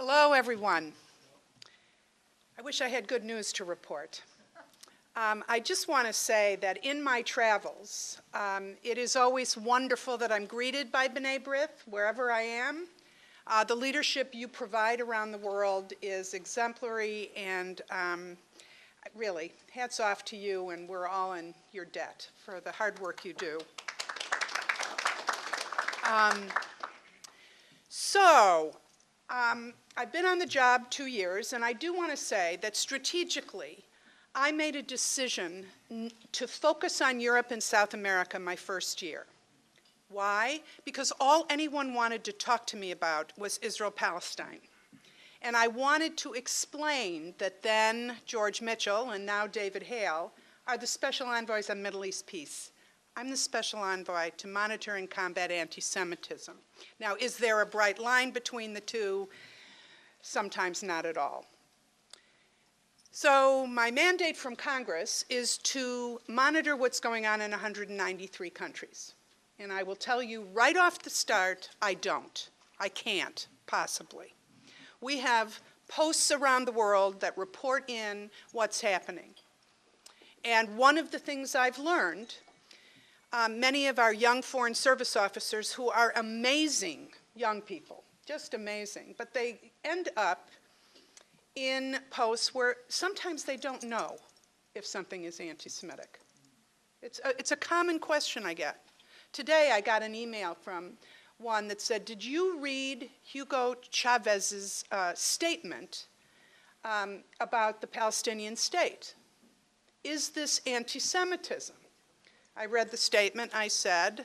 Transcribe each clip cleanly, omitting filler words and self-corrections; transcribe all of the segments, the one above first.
Hello, everyone. I wish I had good news to report. I just want to say that in my travels, it is always wonderful that I'm greeted by B'nai B'rith wherever I am. The leadership you provide around the world is exemplary, and really, hats off to you, and we're all in your debt for the hard work you do. I've been on the job 2 years, and I do want to say that strategically, I made a decision to focus on Europe and South America my first year. Why? Because all anyone wanted to talk to me about was Israel-Palestine. And I wanted to explain that then George Mitchell and now David Hale are the special envoys on Middle East peace. I'm the special envoy to monitor and combat anti-Semitism. Now, is there a bright line between the two? Sometimes not at all. So my mandate from Congress is to monitor what's going on in 193 countries. And I will tell you right off the start, I don't. I can't, possibly. We have posts around the world that report in what's happening. And one of the things I've learned, many of our young foreign service officers who are amazing young people, just amazing, but they end up in posts where sometimes they don't know if something is anti-Semitic. It's a common question I get. Today I got an email from one that said, did you read Hugo Chavez's statement about the Palestinian state? Is this anti-Semitism? I read the statement. I said,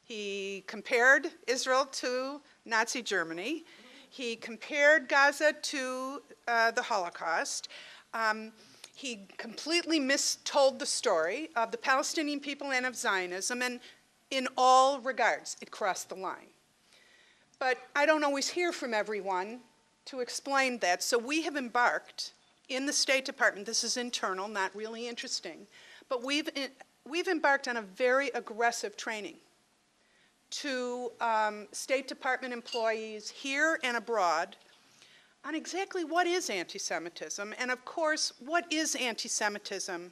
he compared Israel to Nazi Germany. He compared Gaza to the Holocaust. He completely mistold the story of the Palestinian people and of Zionism, and in all regards, it crossed the line. But I don't always hear from everyone to explain that, so we have embarked in the State Department, this is internal, not really interesting, but we've embarked on a very aggressive training to State Department employees here and abroad on exactly what is anti-Semitism, and of course, what is anti-Semitism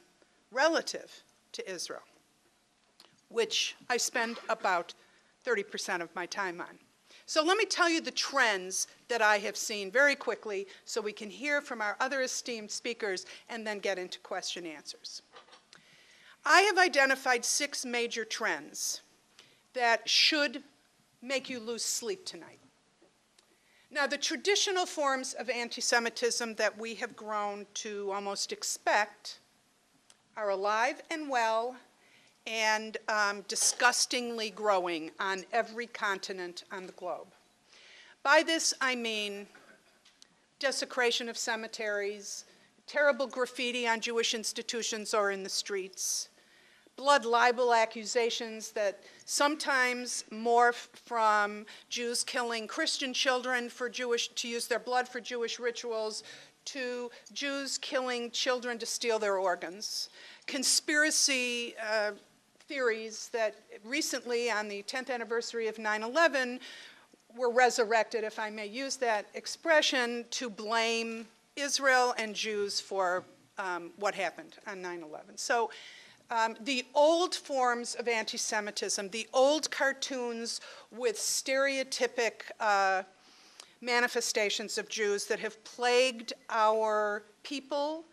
relative to Israel, which I spend about 30% of my time on. So let me tell you the trends that I have seen very quickly so we can hear from our other esteemed speakers and then get into question answers. I have identified 6 major trends that should make you lose sleep tonight. Now, the traditional forms of anti-Semitism that we have grown to almost expect are alive and well and disgustingly growing on every continent on the globe. By this, I mean desecration of cemeteries, terrible graffiti on Jewish institutions or in the streets, blood libel accusations that sometimes morph from Jews killing Christian children to use their blood for Jewish rituals, to Jews killing children to steal their organs, conspiracy theories that recently on the 10th anniversary of 9/11 were resurrected, if I may use that expression, to blame Israel and Jews for what happened on 9/11. So the old forms of anti-Semitism, the old cartoons with stereotypic manifestations of Jews that have plagued our people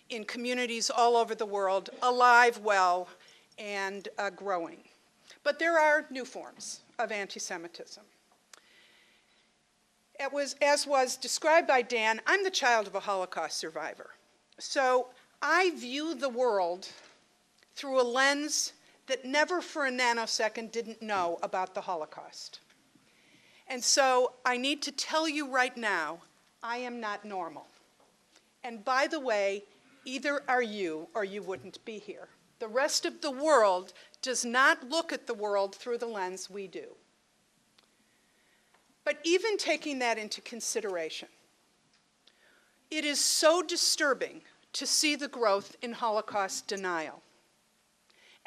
in communities all over the world, alive, well, and growing. But there are new forms of anti-Semitism. As was described by Dan, I'm the child of a Holocaust survivor. So I view the world through a lens that never for a nanosecond didn't know about the Holocaust. And so I need to tell you right now, I am not normal. And by the way, either are you or you wouldn't be here. The rest of the world does not look at the world through the lens we do. But even taking that into consideration, it is so disturbing to see the growth in Holocaust denial.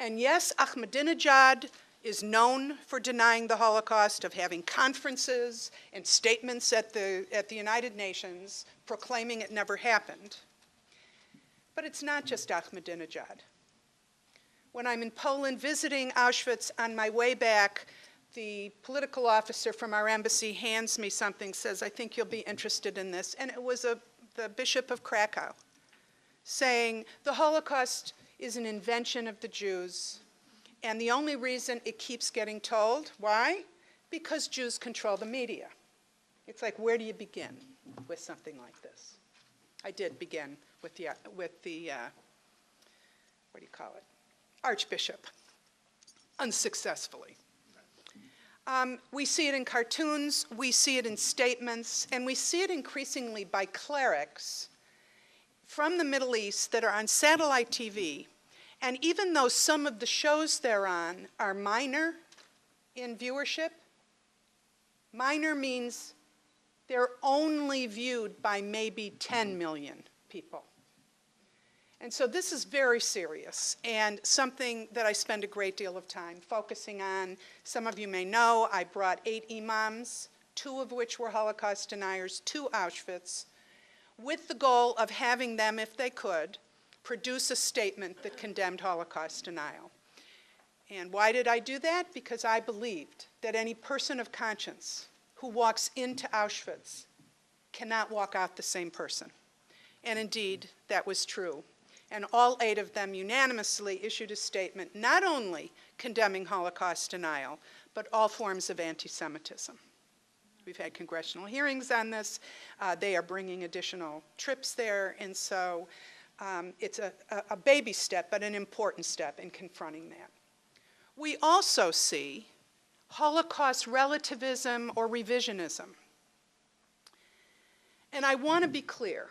And yes, Ahmadinejad is known for denying the Holocaust, of having conferences and statements at the United Nations proclaiming it never happened. But it's not just Ahmadinejad. When I'm in Poland visiting Auschwitz on my way back, the political officer from our embassy hands me something, says, "I think you'll be interested in this." And it was the Bishop of Krakow saying, the Holocaust is an invention of the Jews, and the only reason it keeps getting told, why? Because Jews control the media. It's like, where do you begin with something like this? I did begin with the what do you call it? Archbishop, unsuccessfully. We see it in cartoons, we see it in statements, and we see it increasingly by clerics from the Middle East that are on satellite TV. And even though some of the shows they're on are minor in viewership, minor means they're only viewed by maybe 10 million people. And so this is very serious and something that I spend a great deal of time focusing on. Some of you may know I brought 8 imams, 2 of which were Holocaust deniers, to Auschwitz, with the goal of having them, if they could, produce a statement that condemned Holocaust denial. And why did I do that? Because I believed that any person of conscience who walks into Auschwitz cannot walk out the same person. And indeed, that was true. And all 8 of them unanimously issued a statement not only condemning Holocaust denial, but all forms of anti-Semitism. We've had congressional hearings on this. They are bringing additional trips there, and so it's a baby step, but an important step in confronting that. We also see Holocaust relativism or revisionism. And I want to be clear.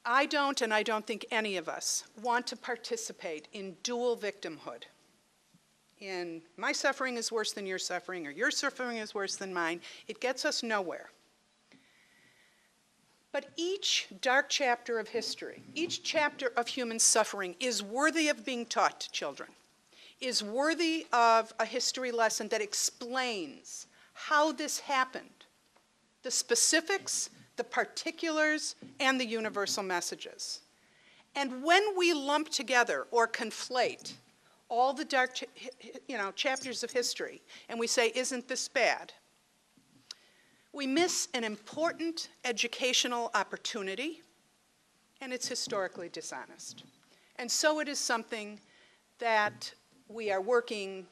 I don't, and I don't think any of us, want to participate in dual victimhood. In my suffering is worse than your suffering, or your suffering is worse than mine. It gets us nowhere. But each dark chapter of history, each chapter of human suffering is worthy of being taught to children, is worthy of a history lesson that explains how this happened, the specifics, the particulars, and the universal messages. And when we lump together or conflate all the dark chapters of history and we say, isn't this bad? We miss an important educational opportunity, and it's historically dishonest. And so it is something that we are working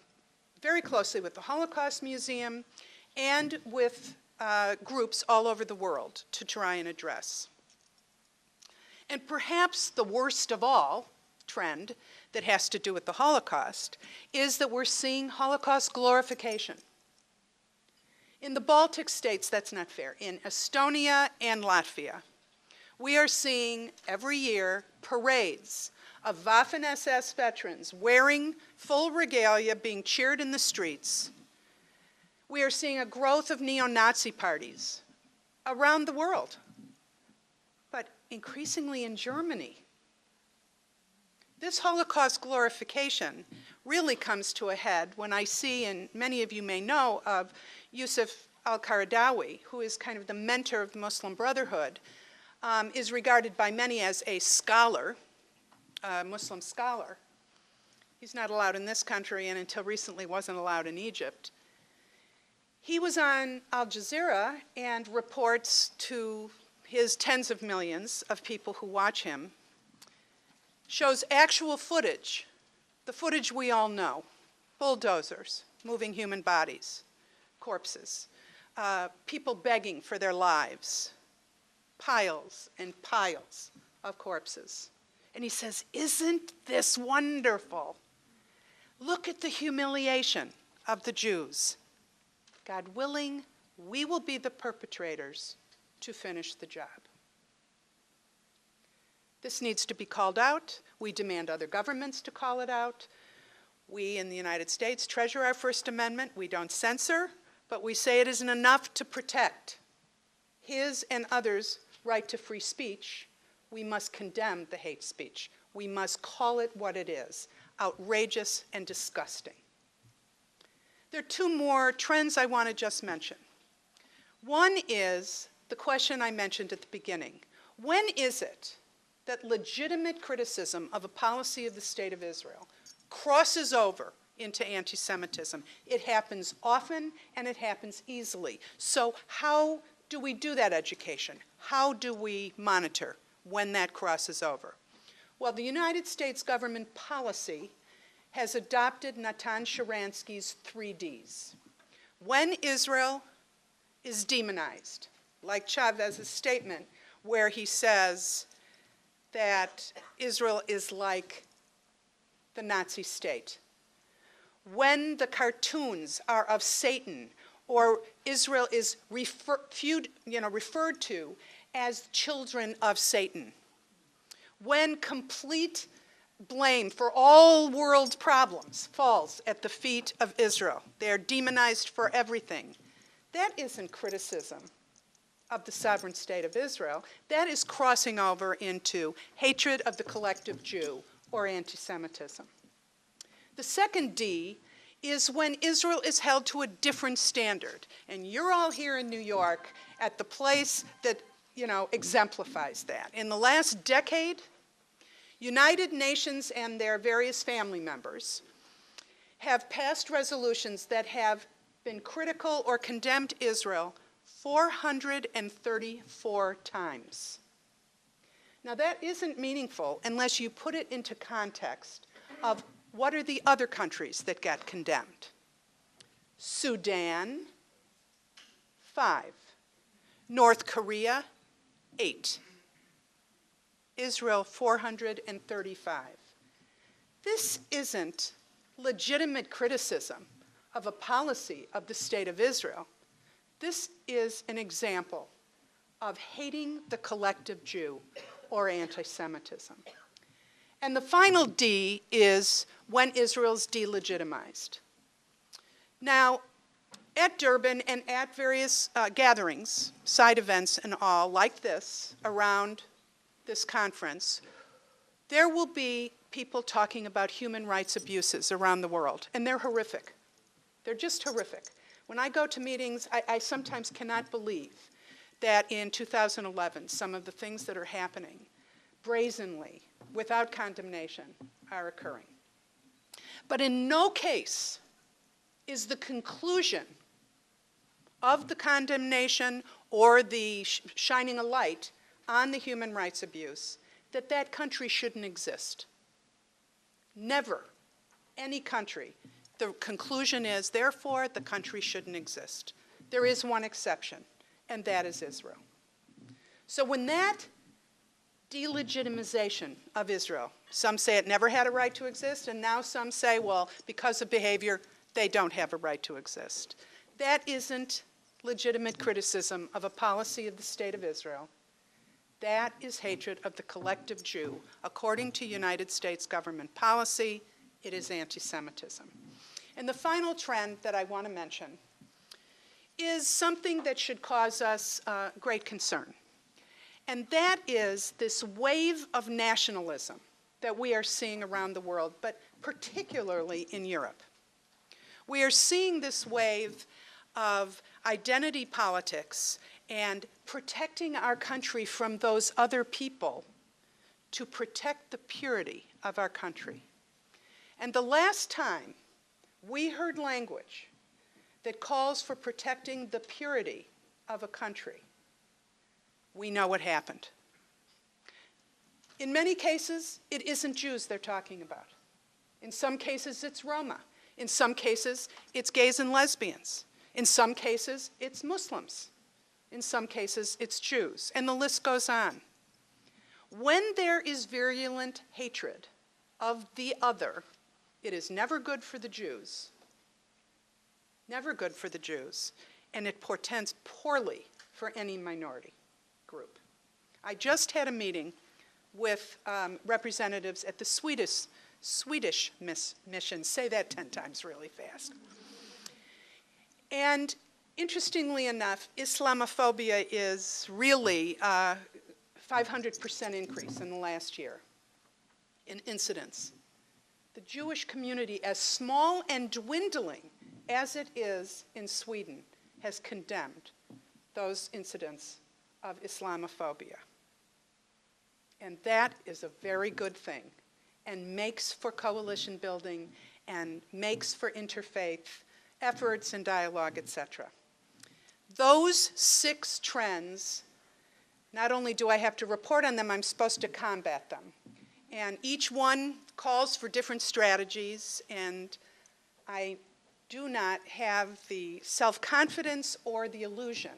very closely with the Holocaust Museum and with groups all over the world to try and address. And perhaps the worst of all trend that has to do with the Holocaust is that we're seeing Holocaust glorification. In the Baltic states, that's not fair. In Estonia and Latvia, we are seeing every year parades of Waffen-SS veterans wearing full regalia being cheered in the streets. We are seeing a growth of neo-Nazi parties around the world, but increasingly in Germany. This Holocaust glorification really comes to a head when I see, and many of you may know, of Yusuf al-Qaradawi, who is kind of the mentor of the Muslim Brotherhood, is regarded by many as a scholar, a Muslim scholar. He's not allowed in this country, and until recently wasn't allowed in Egypt. He was on Al Jazeera and reports to his tens of millions of people who watch him, shows actual footage, the footage we all know, bulldozers, moving human bodies, corpses, people begging for their lives, piles and piles of corpses. And he says, isn't this wonderful? Look at the humiliation of the Jews. God willing, we will be the perpetrators to finish the job. This needs to be called out. We demand other governments to call it out. We in the United States treasure our First Amendment. We don't censor, but we say it isn't enough to protect his and others' right to free speech. We must condemn the hate speech. We must call it what it is, outrageous and disgusting. There are two more trends I want to just mention. One is the question I mentioned at the beginning. When is it that legitimate criticism of a policy of the State of Israel crosses over into anti-Semitism? It happens often and it happens easily. So how do we do that education? How do we monitor when that crosses over? Well, the United States government policy has adopted Natan Sharansky's 3 Ds. When Israel is demonized, like Chavez's statement where he says that Israel is like the Nazi state. When the cartoons are of Satan, or Israel is referred to as children of Satan. When complete blame for all world problems falls at the feet of Israel, they are demonized for everything. That isn't criticism of the sovereign state of Israel. That is crossing over into hatred of the collective Jew or anti-Semitism. The second D is when Israel is held to a different standard. And you're all here in New York at the place that, exemplifies that. In the last decade, United Nations and their various family members have passed resolutions that have been critical or condemned Israel 434 times. Now that isn't meaningful unless you put it into context of what are the other countries that got condemned. Sudan, 5. North Korea, 8. Israel, 435. This isn't legitimate criticism of a policy of the State of Israel. This is an example of hating the collective Jew or anti-Semitism. And the final D is when Israel's delegitimized. Now, at Durban and at various gatherings, side events and all, like this, around this conference, there will be people talking about human rights abuses around the world, and they're horrific. They're just horrific. When I go to meetings, I sometimes cannot believe that in 2011, some of the things that are happening brazenly, without condemnation, are occurring. But in no case is the conclusion of the condemnation or the shining a light on the human rights abuse that that country shouldn't exist. Never, any country. The conclusion is, therefore, the country shouldn't exist. There is one exception, and that is Israel. So when that delegitimization of Israel, some say it never had a right to exist, and now some say, well, because of behavior, they don't have a right to exist. That isn't legitimate criticism of a policy of the State of Israel. That is hatred of the collective Jew. According to United States government policy, it is anti-Semitism. And the final trend that I want to mention is something that should cause us great concern. And that is this wave of nationalism that we are seeing around the world, but particularly in Europe. We are seeing this wave of identity politics and protecting our country from those other people to protect the purity of our country. And the last time we heard language that calls for protecting the purity of a country, we know what happened. In many cases, it isn't Jews they're talking about. In some cases, it's Roma. In some cases, it's gays and lesbians. In some cases, it's Muslims. In some cases, it's Jews. And the list goes on. When there is virulent hatred of the other, it is never good for the Jews. Never good for the Jews. And it portends poorly for any minority group. I just had a meeting with representatives at the Swedish mission. Say that 10 times really fast. And interestingly enough, Islamophobia is really 500% increase in the last year in incidents. The Jewish community, as small and dwindling as it is in Sweden, has condemned those incidents of Islamophobia. And that is a very good thing, and makes for coalition building, and makes for interfaith efforts and dialogue, etc. Those 6 trends, not only do I have to report on them, I'm supposed to combat them. And each one calls for different strategies, and I do not have the self-confidence or the illusion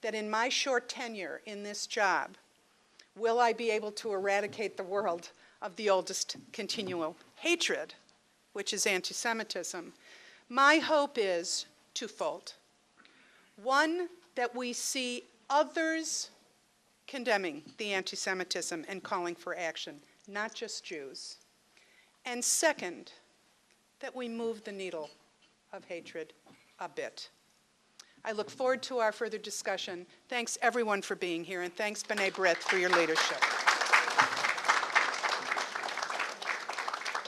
that in my short tenure in this job, will I be able to eradicate the world of the oldest continual hatred, which is anti-Semitism. My hope is twofold. One, that we see others condemning the anti-Semitism and calling for action, not just Jews. And second, that we move the needle of hatred a bit. I look forward to our further discussion. Thanks everyone for being here, and thanks B'nai B'rith for your leadership.